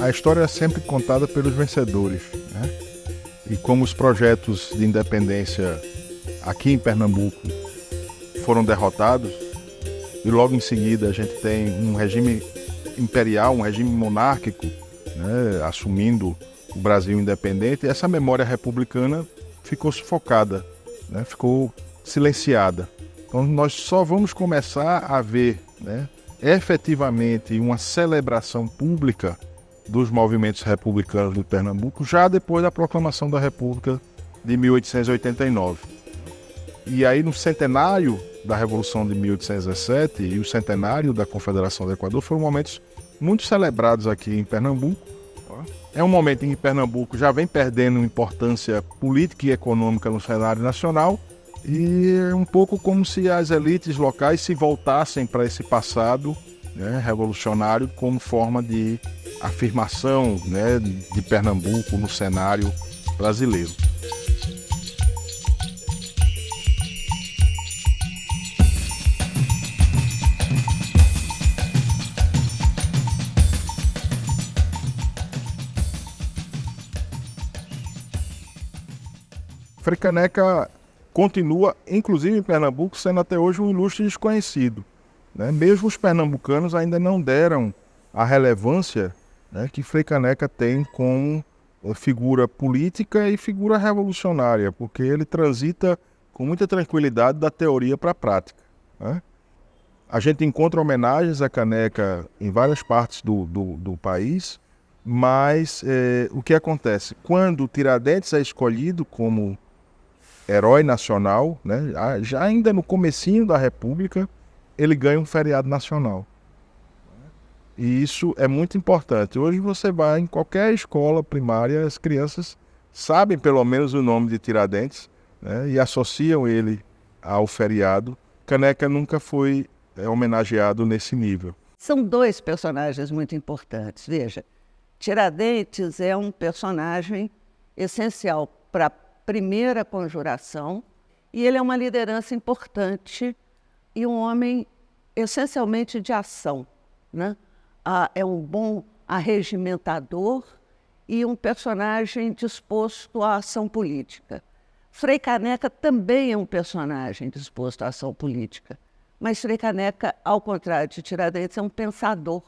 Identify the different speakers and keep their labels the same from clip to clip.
Speaker 1: a história é sempre contada pelos vencedores, né? E como os projetos de independência aqui em Pernambuco foram derrotados, e logo em seguida a gente tem um regime imperial, um regime monárquico, né, assumindo o Brasil independente, e essa memória republicana ficou sufocada, né, ficou silenciada. Então nós só vamos começar a ver, né, efetivamente uma celebração pública dos movimentos republicanos de Pernambuco já depois da proclamação da República de 1889. E aí no centenário da Revolução de 1817 e o centenário da Confederação do Equador foram momentos muito celebrados aqui em Pernambuco. É um momento em que Pernambuco já vem perdendo importância política e econômica no cenário nacional, e é um pouco como se as elites locais se voltassem para esse passado, né, revolucionário, como forma de afirmação, né, de Pernambuco no cenário brasileiro. Frei Caneca continua, inclusive em Pernambuco, sendo até hoje um ilustre desconhecido, né? Mesmo os pernambucanos ainda não deram a relevância, né, que Frei Caneca tem como figura política e figura revolucionária, porque ele transita com muita tranquilidade da teoria para a prática, né? A gente encontra homenagens a Caneca em várias partes do país, mas o que acontece? Quando Tiradentes é escolhido como herói nacional, né, já ainda no comecinho da República, ele ganha um feriado nacional. E isso é muito importante. Hoje você vai em qualquer escola primária, as crianças sabem pelo menos o nome de Tiradentes, né, e associam ele ao feriado. Caneca nunca foi homenageado nesse nível.
Speaker 2: São dois personagens muito importantes. Veja, Tiradentes é um personagem essencial para a primeira conjuração, e ele é uma liderança importante e um homem essencialmente de ação, né? É um bom arregimentador e um personagem disposto à ação política. Frei Caneca também é um personagem disposto à ação política, mas Frei Caneca, ao contrário de Tiradentes, é um pensador.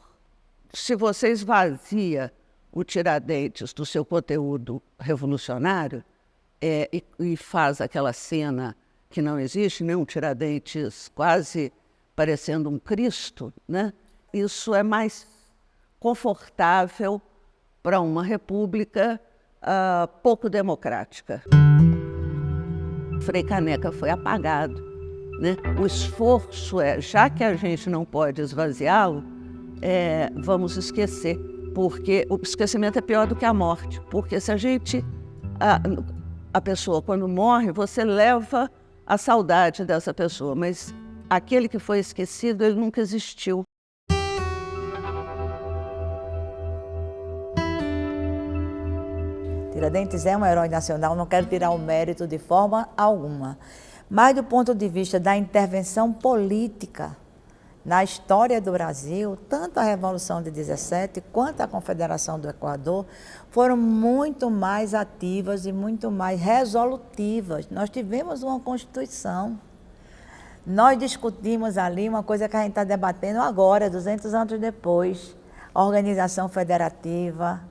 Speaker 2: Se você esvazia o Tiradentes do seu conteúdo revolucionário, e faz aquela cena que não existe, né? Um Tiradentes quase parecendo um Cristo, né? Isso é mais confortável para uma república pouco democrática. Frei Caneca foi apagado, né? O esforço já que a gente não pode esvaziá-lo, vamos esquecer, porque o esquecimento é pior do que a morte, porque se a gente... A pessoa, quando morre, você leva a saudade dessa pessoa, mas aquele que foi esquecido, ele nunca existiu.
Speaker 3: Tiradentes é um herói nacional, não quero tirar o mérito de forma alguma, mas do ponto de vista da intervenção política na história do Brasil, tanto a Revolução de 17 quanto a Confederação do Equador foram muito mais ativas e muito mais resolutivas. Nós tivemos uma Constituição. Nós discutimos ali uma coisa que a gente está debatendo agora, 200 anos depois, organização federativa,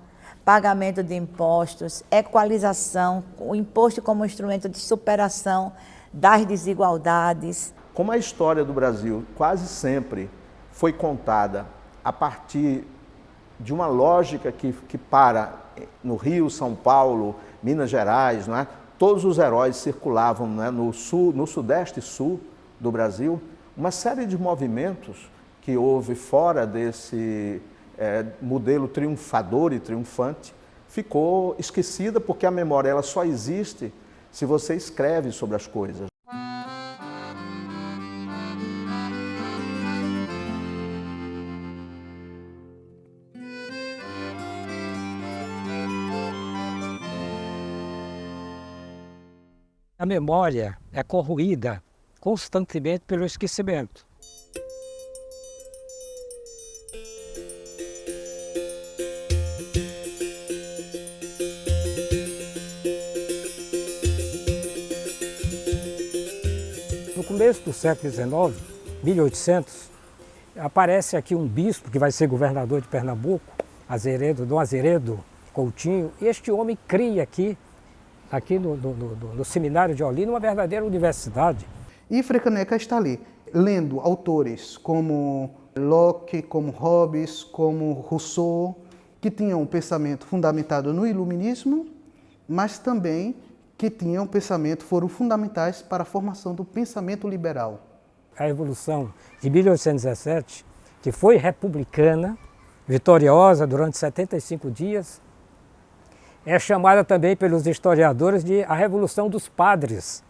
Speaker 3: pagamento de impostos, equalização, o imposto como instrumento de superação das desigualdades.
Speaker 4: Como a história do Brasil quase sempre foi contada a partir de uma lógica que para no Rio, São Paulo, Minas Gerais, não é? Todos os heróis circulavam, não é? No sul, no sudeste e sul do Brasil, uma série de movimentos que houve fora desse modelo triunfador e triunfante ficou esquecida, porque a memória ela só existe se você escreve sobre as coisas.
Speaker 5: A memória é corroída constantemente pelo esquecimento. começo do século XIX, 1800, aparece aqui um bispo que vai ser governador de Pernambuco, Dom Azeredo Coutinho, e este homem cria aqui no seminário de Olinda, uma verdadeira universidade.
Speaker 6: E Frei Caneca está ali, lendo autores como Locke, como Hobbes, como Rousseau, que tinham um pensamento fundamentado no iluminismo, mas também que tinham um pensamento, foram fundamentais para a formação do pensamento liberal.
Speaker 5: A Revolução de 1817, que foi republicana, vitoriosa durante 75 dias, é chamada também pelos historiadores de a Revolução dos Padres,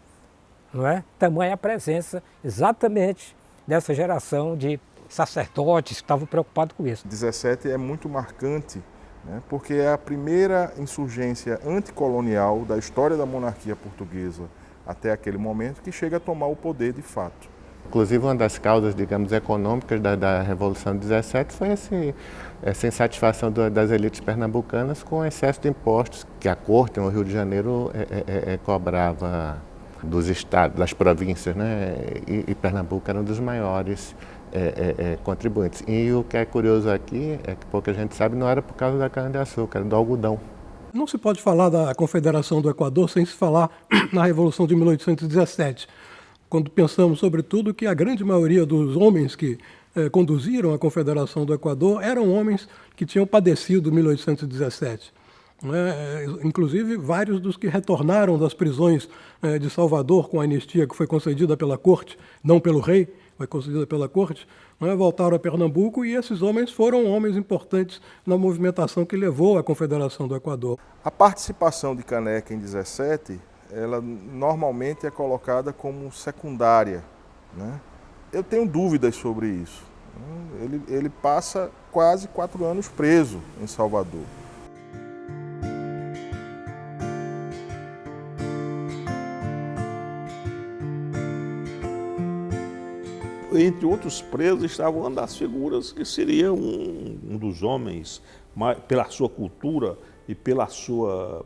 Speaker 5: não é? Tamanha a presença exatamente dessa geração de sacerdotes que estavam preocupados com isso.
Speaker 1: 17 é muito marcante, né, porque é a primeira insurgência anticolonial da história da monarquia portuguesa até aquele momento que chega a tomar o poder de fato.
Speaker 7: Inclusive, uma das causas, digamos, econômicas da Revolução de 17 foi essa insatisfação das elites pernambucanas com o excesso de impostos que a corte no Rio de Janeiro cobrava dos estados, das províncias, né? E Pernambuco era um dos maiores contribuintes. E o que é curioso aqui é que pouca gente sabe, não era por causa da cana-de-açúcar, era do algodão.
Speaker 8: Não se pode falar da Confederação do Equador sem se falar na Revolução de 1817. Quando pensamos, sobretudo, que a grande maioria dos homens que conduziram a Confederação do Equador eram homens que tinham padecido 1817. Inclusive, vários dos que retornaram das prisões de Salvador com a anistia que foi concedida pela corte, não pelo rei, foi concedida pela corte, voltaram a Pernambuco, e esses homens foram homens importantes na movimentação que levou à Confederação do Equador.
Speaker 1: A participação de Caneca em 17, ela normalmente é colocada como secundária, né? Eu tenho dúvidas sobre isso. Ele passa quase 4 anos preso em Salvador.
Speaker 9: Entre outros presos estava uma das figuras que seria um dos homens, pela sua cultura e pela sua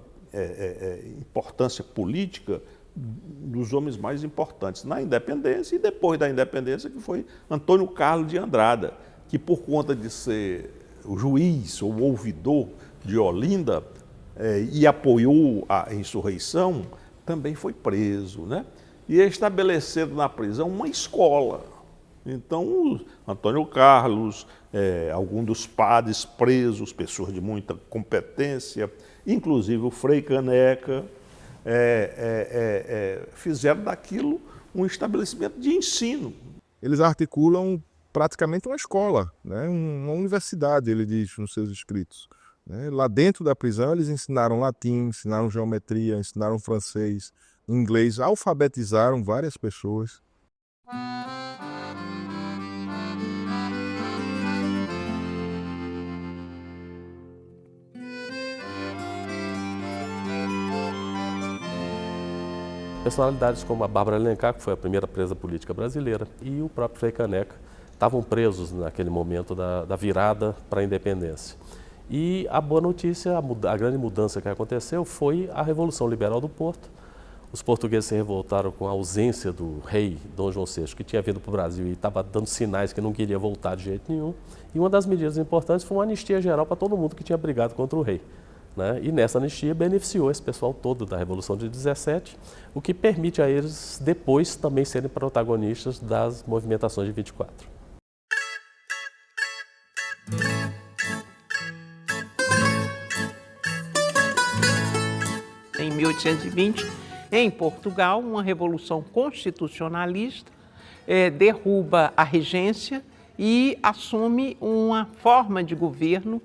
Speaker 9: importância política, dos homens mais importantes na independência e depois da independência, que foi Antônio Carlos de Andrada, que por conta de ser o juiz ou ouvidor de Olinda e apoiou a insurreição, também foi preso, né? E estabeleceram na prisão uma escola. Então, Antônio Carlos, alguns dos padres presos, pessoas de muita competência, inclusive o Frei Caneca, fizeram daquilo um estabelecimento de ensino.
Speaker 1: Eles articulam praticamente uma escola, né? Uma universidade, ele diz nos seus escritos. Lá dentro da prisão eles ensinaram latim, ensinaram geometria, ensinaram francês, inglês, alfabetizaram várias pessoas.
Speaker 10: Personalidades como a Bárbara Alencar, que foi a primeira presa política brasileira, e o próprio Frei Caneca estavam presos naquele momento da virada para a independência. E a boa notícia, a grande mudança que aconteceu foi a Revolução Liberal do Porto. Os portugueses se revoltaram com a ausência do rei Dom João VI, que tinha vindo para o Brasil e estava dando sinais que não queria voltar de jeito nenhum. E uma das medidas importantes foi uma anistia geral para todo mundo que tinha brigado contra o rei. E nessa anistia beneficiou esse pessoal todo da Revolução de 17, o que permite a eles depois também serem protagonistas das movimentações de 24.
Speaker 11: Em 1820, em Portugal, uma revolução constitucionalista derruba a regência e assume uma forma de governo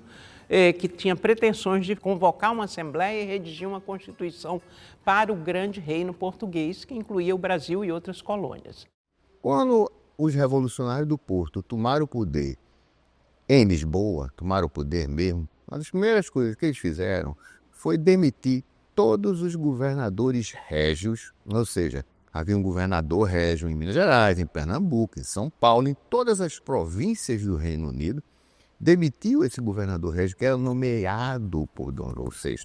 Speaker 11: que tinha pretensões de convocar uma assembleia e redigir uma constituição para o grande reino português, que incluía o Brasil e outras colônias.
Speaker 12: Quando os revolucionários do Porto tomaram o poder em Lisboa, tomaram o poder mesmo, uma das primeiras coisas que eles fizeram foi demitir todos os governadores régios, ou seja, havia um governador régio em Minas Gerais, em Pernambuco, em São Paulo, em todas as províncias do Reino Unido. Demitiu esse governador régio, que era nomeado por Dom João VI,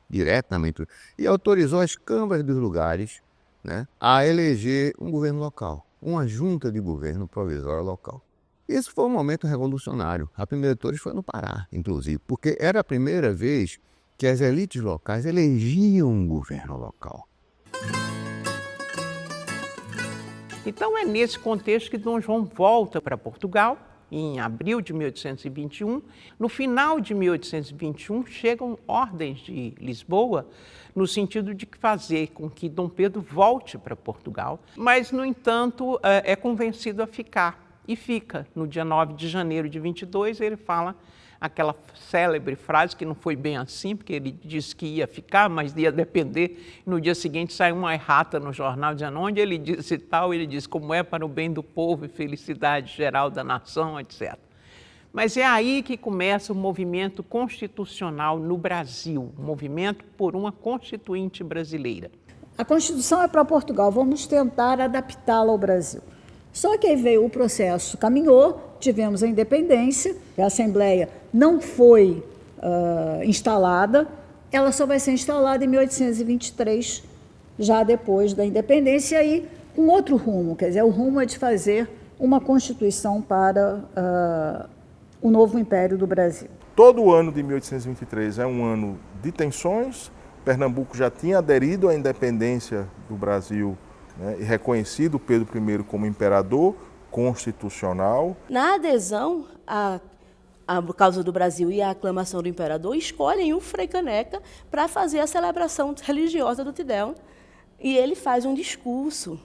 Speaker 12: diretamente, e autorizou as câmaras dos lugares, né, a eleger um governo local. uma junta de governo provisória local. Isso foi um momento revolucionário. A primeira de todas foi no Pará, inclusive, porque era a primeira vez que as elites locais elegiam um governo local.
Speaker 11: Então é nesse contexto que Dom João volta para Portugal, em abril de 1821. No final de 1821, chegam ordens de Lisboa no sentido de fazer com que Dom Pedro volte para Portugal, mas, no entanto, é convencido a ficar. E fica. No dia 9 de janeiro de 22, ele fala aquela célebre frase, que não foi bem assim, porque ele disse que ia ficar, mas ia depender. No dia seguinte sai uma errata no jornal dizendo onde ele disse tal, ele disse como é para o bem do povo e felicidade geral da nação, etc. Mas é aí que começa o movimento constitucional no Brasil, o movimento por uma constituinte brasileira.
Speaker 13: A Constituição é para Portugal, vamos tentar adaptá-la ao Brasil. Só que aí veio o processo, caminhou, tivemos a independência, a Assembleia não foi instalada, ela só vai ser instalada em 1823, já depois da independência, e com outro rumo, quer dizer, o rumo é de fazer uma Constituição para o novo Império do Brasil.
Speaker 1: Todo o ano de 1823 é um ano de tensões. Pernambuco já tinha aderido à independência do Brasil, né, e reconhecido Pedro I como imperador constitucional.
Speaker 14: Na adesão à causa do Brasil e à aclamação do imperador, escolhem o Frei Caneca para fazer a celebração religiosa do Te Deum. E ele faz um discurso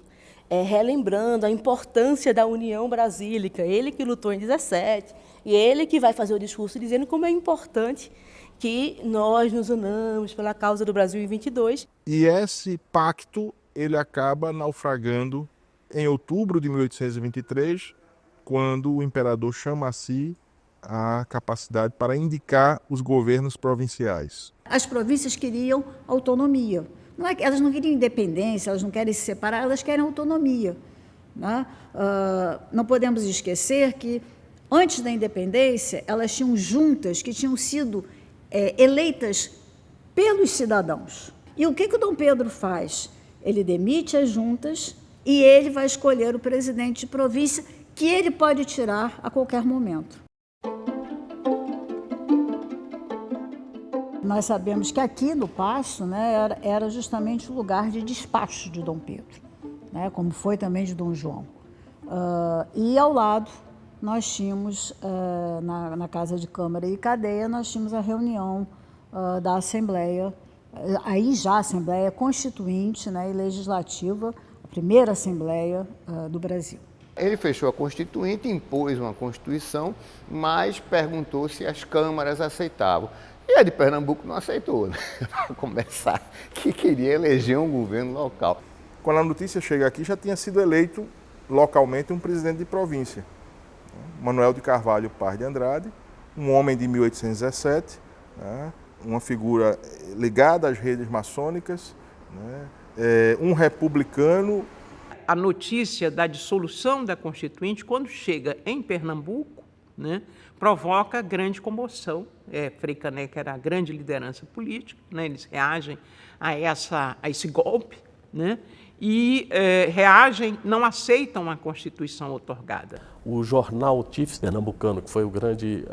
Speaker 14: relembrando a importância da União Brasílica, ele que lutou em 17, e ele que vai fazer o discurso dizendo como é importante que nós nos unamos pela causa do Brasil em 22.
Speaker 1: E esse pacto ele acaba naufragando em outubro de 1823, quando o imperador chama a si a capacidade para indicar os governos provinciais.
Speaker 13: As províncias queriam autonomia. Não é que elas não queriam independência, elas não querem se separar, elas querem autonomia, né? Não podemos esquecer que, antes da independência, elas tinham juntas que tinham sido eleitas pelos cidadãos. E o que o Dom Pedro faz? Ele demite as juntas e ele vai escolher o presidente de província, que ele pode tirar a qualquer momento. Nós sabemos que aqui no Paço, né, era justamente o lugar de despacho de Dom Pedro, né, como foi também de Dom João. E ao lado nós tínhamos, na Casa de Câmara e Cadeia, nós tínhamos a reunião da Assembleia, aí já a Assembleia Constituinte, né, e Legislativa, a primeira Assembleia do Brasil.
Speaker 12: Ele fechou a Constituinte, impôs uma Constituição, mas perguntou se as câmaras aceitavam. E a de Pernambuco não aceitou, né? Para começar, que queria eleger um governo local.
Speaker 1: Quando a notícia chega aqui, já tinha sido eleito localmente um presidente de província. Manuel de Carvalho Paz de Andrade, um homem de 1817, né? Uma figura ligada às redes maçônicas, né? Um republicano.
Speaker 11: A notícia da dissolução da Constituinte, quando chega em Pernambuco, né, provoca grande comoção. Frei Caneca era a grande liderança política, né, eles reagem a esse golpe, né, e reagem, não aceitam a Constituição outorgada.
Speaker 10: O jornal Tifes Pernambucano, que foi o grande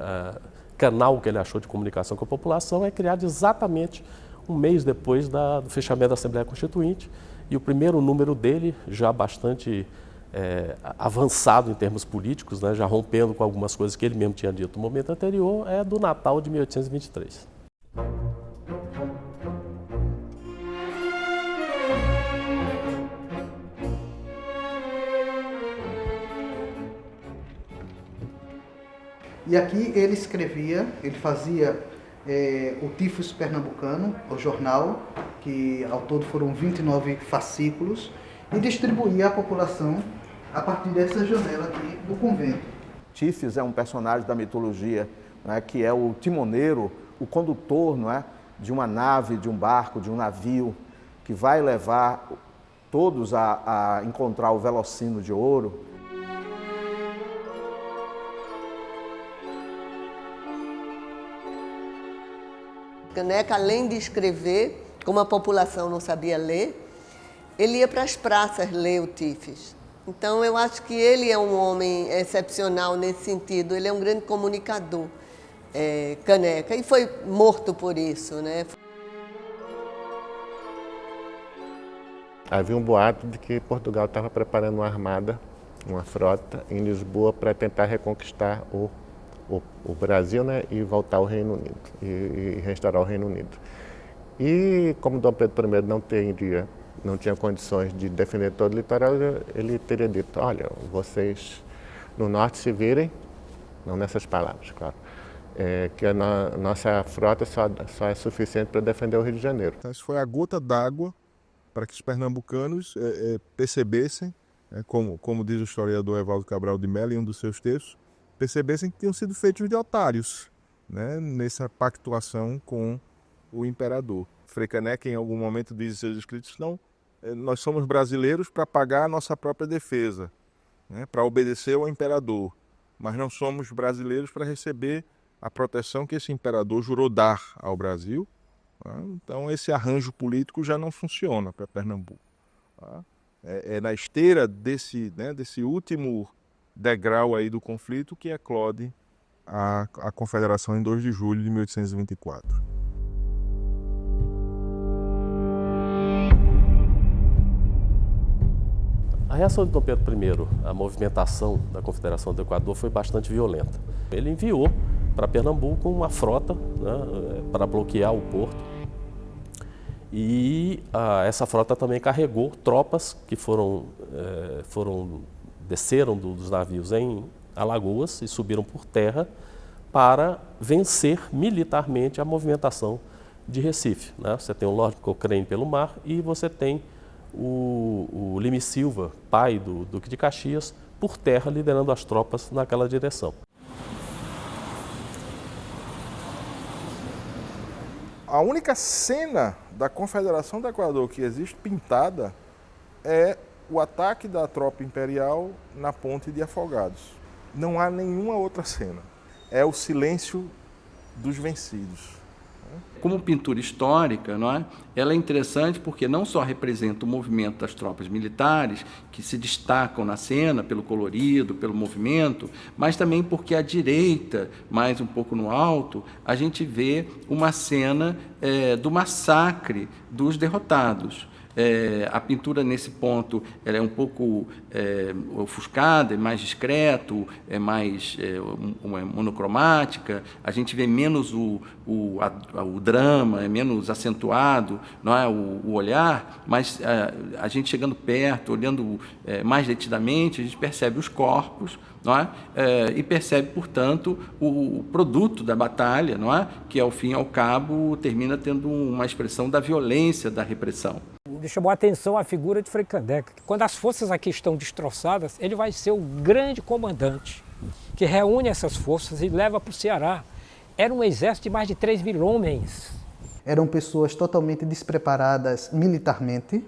Speaker 10: canal que ele achou de comunicação com a população, é criado exatamente um mês depois do fechamento da Assembleia Constituinte, e o primeiro número dele, já bastante avançado em termos políticos, né, já rompendo com algumas coisas que ele mesmo tinha dito no momento anterior, é do Natal de 1823.
Speaker 6: E aqui ele escrevia, ele fazia o Tifes Pernambucano, o jornal, que ao todo foram 29 fascículos, e distribuía à população a partir dessa janela aqui do convento.
Speaker 4: Tifes é um personagem da mitologia, né, que é o timoneiro, o condutor, não é, de uma nave, de um barco, de um navio, que vai levar todos a encontrar o Velocino de Ouro.
Speaker 15: Caneca, além de escrever, como a população não sabia ler, ele ia para as praças ler o Tifes. Então, eu acho que ele é um homem excepcional nesse sentido. Ele é um grande comunicador, Caneca, e foi morto por isso, né?
Speaker 7: Havia um boato de que Portugal estava preparando uma armada, uma frota, em Lisboa para tentar reconquistar o Brasil, né, e voltar ao Reino Unido, e restaurar o Reino Unido. E como Dom Pedro I não tinha condições de defender todo o litoral, ele teria dito, olha, vocês no norte se virem, não nessas palavras, claro, que a nossa frota só é suficiente para defender o Rio de Janeiro.
Speaker 1: Então, isso foi a gota d'água para que os pernambucanos percebessem, como diz o historiador Evaldo Cabral de Mello em um dos seus textos, percebessem que tinham sido feitos de otários, né, nessa pactuação com o imperador. Frei Caneca, em algum momento, diz em seus escritos, não, nós somos brasileiros para pagar a nossa própria defesa, né, para obedecer ao imperador, mas não somos brasileiros para receber a proteção que esse imperador jurou dar ao Brasil. Tá? Então, esse arranjo político já não funciona para Pernambuco. Tá? É na esteira desse último degrau aí do conflito que eclode a Confederação em 2 de julho de 1824.
Speaker 10: A reação de Dom Pedro I, a movimentação da Confederação do Equador foi bastante violenta. Ele enviou para Pernambuco uma frota, né, para bloquear o porto. E essa frota também carregou tropas que desceram dos navios em Alagoas e subiram por terra para vencer militarmente a movimentação de Recife, né? Você tem o Lord Cochrane pelo mar e você tem o Lime Silva, pai do Duque de Caxias, por terra liderando as tropas naquela direção.
Speaker 1: A única cena da Confederação do Equador que existe pintada é o ataque da tropa imperial na ponte de Afogados. Não há nenhuma outra cena. É o silêncio dos vencidos.
Speaker 16: Como pintura histórica, não é? Ela é interessante porque não só representa o movimento das tropas militares, que se destacam na cena pelo colorido, pelo movimento, mas também porque à direita, mais um pouco no alto, a gente vê uma cena do massacre dos derrotados. A pintura, nesse ponto, ela é um pouco ofuscada, é mais discreto, é mais monocromática, a gente vê menos o drama, é menos acentuado, não é, o olhar, mas a gente chegando perto, olhando mais detidamente, a gente percebe os corpos, não é? E percebe, portanto, o produto da batalha, não é? Que, ao fim e ao cabo, termina tendo uma expressão da violência da repressão.
Speaker 5: Me chamou a atenção a figura de Frei Caneca, que quando as forças aqui estão destroçadas, ele vai ser o grande comandante, que reúne essas forças e leva para o Ceará. Era um exército de mais de 3 mil homens.
Speaker 6: Eram pessoas totalmente despreparadas militarmente,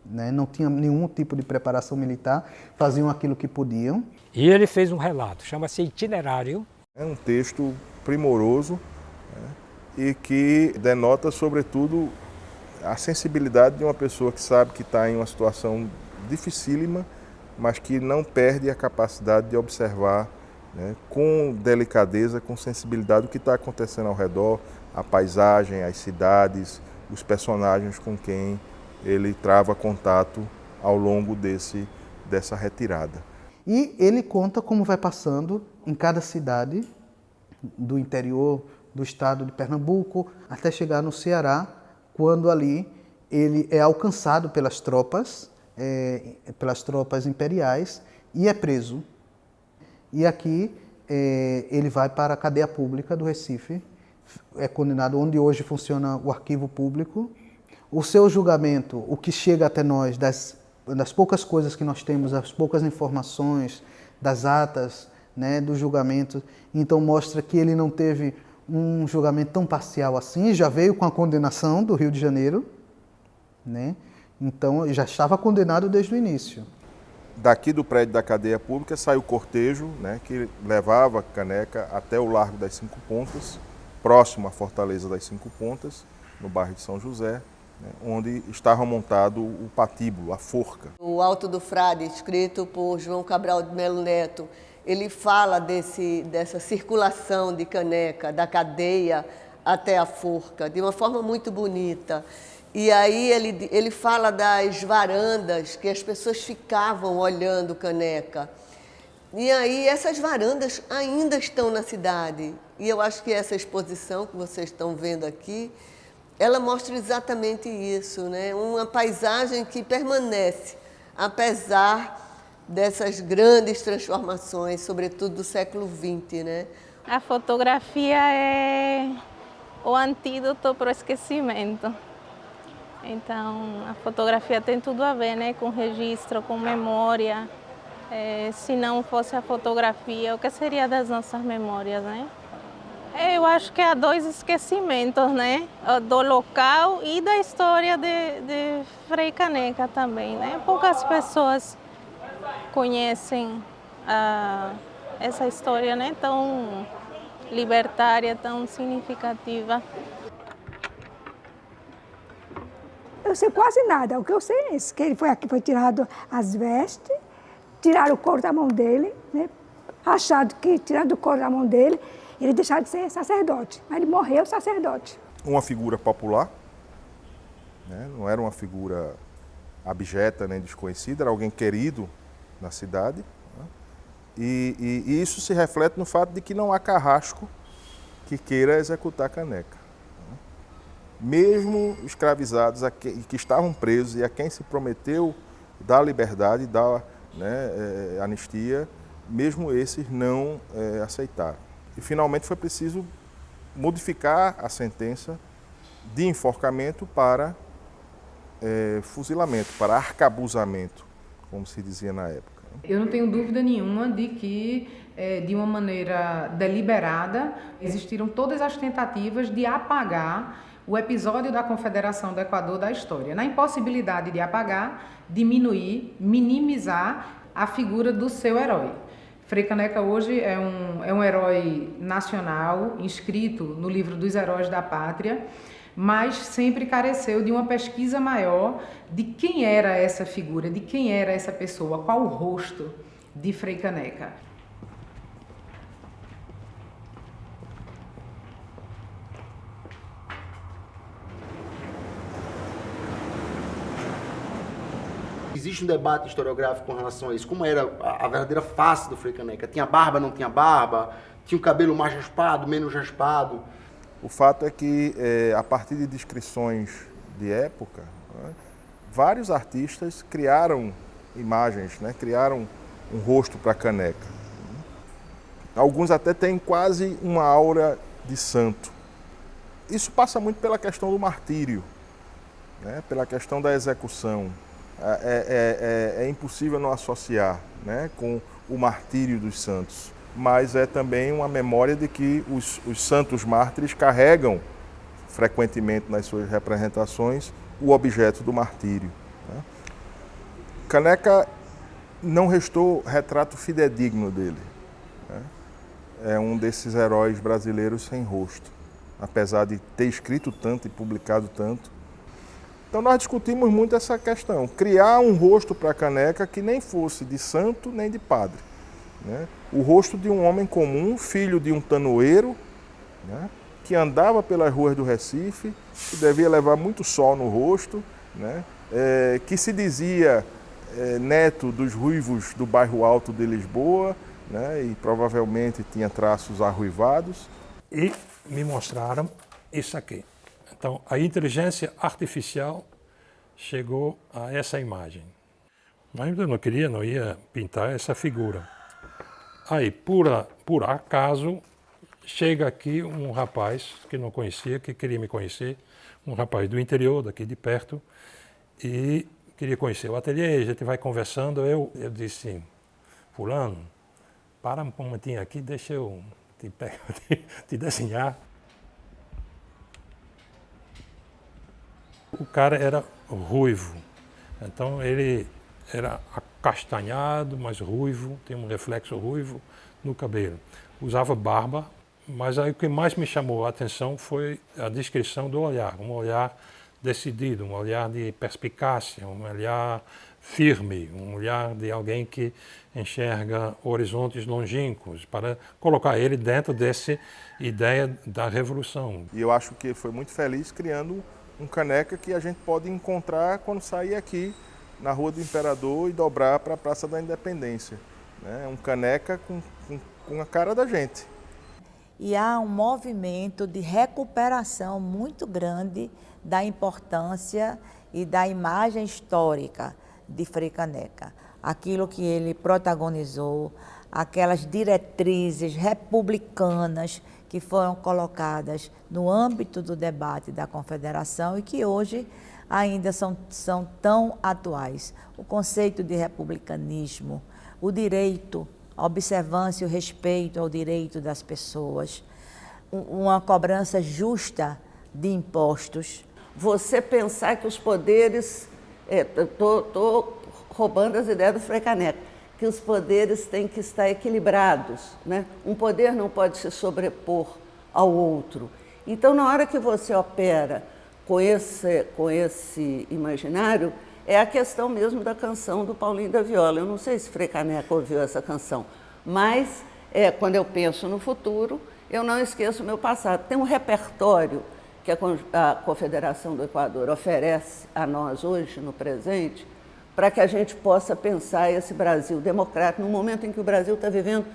Speaker 6: né? Não tinham nenhum tipo de preparação militar, faziam aquilo que podiam.
Speaker 5: E ele fez um relato, chama-se Itinerário.
Speaker 1: É um texto primoroso, né? E que denota, sobretudo, a sensibilidade de uma pessoa que sabe que está em uma situação dificílima, mas que não perde a capacidade de observar, né, com delicadeza, com sensibilidade, o que está acontecendo ao redor, a paisagem, as cidades, os personagens com quem ele trava contato ao longo dessa retirada.
Speaker 6: E ele conta como vai passando em cada cidade do interior do estado de Pernambuco até chegar no Ceará, quando ali ele é alcançado pelas tropas imperiais e é preso. E aqui ele vai para a cadeia pública do Recife, é condenado onde hoje funciona o arquivo público. O seu julgamento, o que chega até nós, das poucas coisas que nós temos, as poucas informações, das atas, né, do julgamento, então mostra que ele não teve um julgamento tão parcial assim, já veio com a condenação do Rio de Janeiro, né? Então já estava condenado desde o início.
Speaker 1: Daqui do prédio da cadeia pública saiu o cortejo, né, que levava Caneca até o Largo das 5 Pontas, próximo à Fortaleza das 5 Pontas, no bairro de São José, né, onde estava montado o patíbulo, a forca.
Speaker 15: O Alto do Frade, escrito por João Cabral de Melo Neto, ele fala dessa circulação de Caneca, da cadeia até a forca, de uma forma muito bonita. E aí ele fala das varandas, que as pessoas ficavam olhando Caneca. E aí essas varandas ainda estão na cidade. E eu acho que essa exposição que vocês estão vendo aqui, ela mostra exatamente isso, né? Uma paisagem que permanece, apesar dessas grandes transformações, sobretudo do século XX, né?
Speaker 17: A fotografia é o antídoto para o esquecimento. Então, a fotografia tem tudo a ver, né, com registro, com memória. Se não fosse a fotografia, o que seria das nossas memórias, né? Eu acho que há dois esquecimentos, né? Do local e da história de Frei Caneca também, né? Poucas pessoas conhecem essa história, né, tão libertária, tão significativa.
Speaker 18: Eu sei quase nada. O que eu sei é isso, que ele foi tirado as vestes, tiraram o couro da mão dele, né? Achado que tirando o couro da mão dele, ele deixava de ser sacerdote, mas ele morreu sacerdote.
Speaker 1: Uma figura popular, né? Não era uma figura abjeta nem desconhecida, era alguém querido na cidade. Né? E isso se reflete no fato de que não há carrasco que queira executar Caneca. Né? Mesmo escravizados que estavam presos e a quem se prometeu dar liberdade, dar, né, anistia, mesmo esses não aceitaram. E finalmente foi preciso modificar a sentença de enforcamento para fuzilamento, para arcabuzamento, como se dizia na época.
Speaker 19: Eu não tenho dúvida nenhuma de que, de uma maneira deliberada, existiram todas as tentativas de apagar o episódio da Confederação do Equador da história. Na impossibilidade de apagar, diminuir, minimizar a figura do seu herói. Frei Caneca hoje é um herói nacional, inscrito no livro dos heróis da pátria, mas sempre careceu de uma pesquisa maior de quem era essa figura, de quem era essa pessoa, qual o rosto de Frei Caneca.
Speaker 20: Existe um debate historiográfico com relação a isso. Como era a verdadeira face do Frei Caneca? Tinha barba, não tinha barba? Tinha o cabelo mais raspado, menos raspado?
Speaker 1: O fato é que, a partir de descrições de época, né, vários artistas criaram imagens, né, criaram um rosto para Caneca. Alguns até têm quase uma aura de santo. Isso passa muito pela questão do martírio, né, pela questão da execução. É impossível não associar, né, com o martírio dos santos, mas é também uma memória de que os santos mártires carregam frequentemente nas suas representações o objeto do martírio. Né. Caneca não restou retrato fidedigno dele. Né. É um desses heróis brasileiros sem rosto, apesar de ter escrito tanto e publicado tanto. Então nós discutimos muito essa questão, criar um rosto para Caneca que nem fosse de santo nem de padre. Né? O rosto de um homem comum, filho de um tanoeiro, né? Que andava pelas ruas do Recife, que devia levar muito sol no rosto, né? Que se dizia neto dos ruivos do bairro Alto de Lisboa, né? E provavelmente tinha traços arruivados.
Speaker 8: E me mostraram isso aqui. Então, a inteligência artificial chegou a essa imagem. Mas eu não ia pintar essa figura. Aí, por acaso, chega aqui um rapaz que não conhecia, que queria me conhecer, um rapaz do interior, daqui de perto, e queria conhecer o ateliê, a gente vai conversando, eu disse, fulano, para um momentinho aqui, deixa eu te desenhar. O cara era ruivo, então ele era acastanhado, mas ruivo, tem um reflexo ruivo no cabelo. Usava barba, mas aí o que mais me chamou a atenção foi a descrição do olhar, um olhar decidido, um olhar de perspicácia, um olhar firme, um olhar de alguém que enxerga horizontes longínquos, para colocar ele dentro dessa ideia da revolução.
Speaker 1: E eu acho que ele foi muito feliz criando um caneca que a gente pode encontrar quando sair aqui na Rua do Imperador e dobrar para a Praça da Independência. Um caneca com a cara da gente.
Speaker 3: E há um movimento de recuperação muito grande da importância e da imagem histórica de Frei Caneca. Aquilo que ele protagonizou, aquelas diretrizes republicanas que foram colocadas no âmbito do debate da Confederação e que hoje ainda são tão atuais. O conceito de republicanismo, o direito, a observância e o respeito ao direito das pessoas, uma cobrança justa de impostos.
Speaker 2: Você pensar que os poderes, estou roubando as ideias do Frei Caneca, que os poderes têm que estar equilibrados, né? Um poder não pode se sobrepor ao outro. Então, na hora que você opera com esse imaginário, é a questão mesmo da canção do Paulinho da Viola. Eu não sei se Frei Caneca ouviu essa canção, mas quando eu penso no futuro, eu não esqueço o meu passado. Tem um repertório que a Confederação do Equador oferece a nós hoje, no presente, para que a gente possa pensar esse Brasil democrático, num momento em que o Brasil está vivendo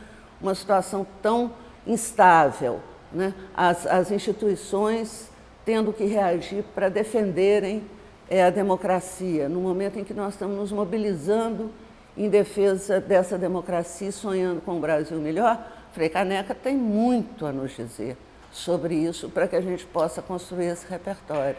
Speaker 2: uma situação tão instável, né? As instituições tendo que reagir para defenderem a democracia, no momento em que nós estamos nos mobilizando em defesa dessa democracia e sonhando com um Brasil melhor. Frei Caneca tem muito a nos dizer sobre isso para que a gente possa construir esse repertório.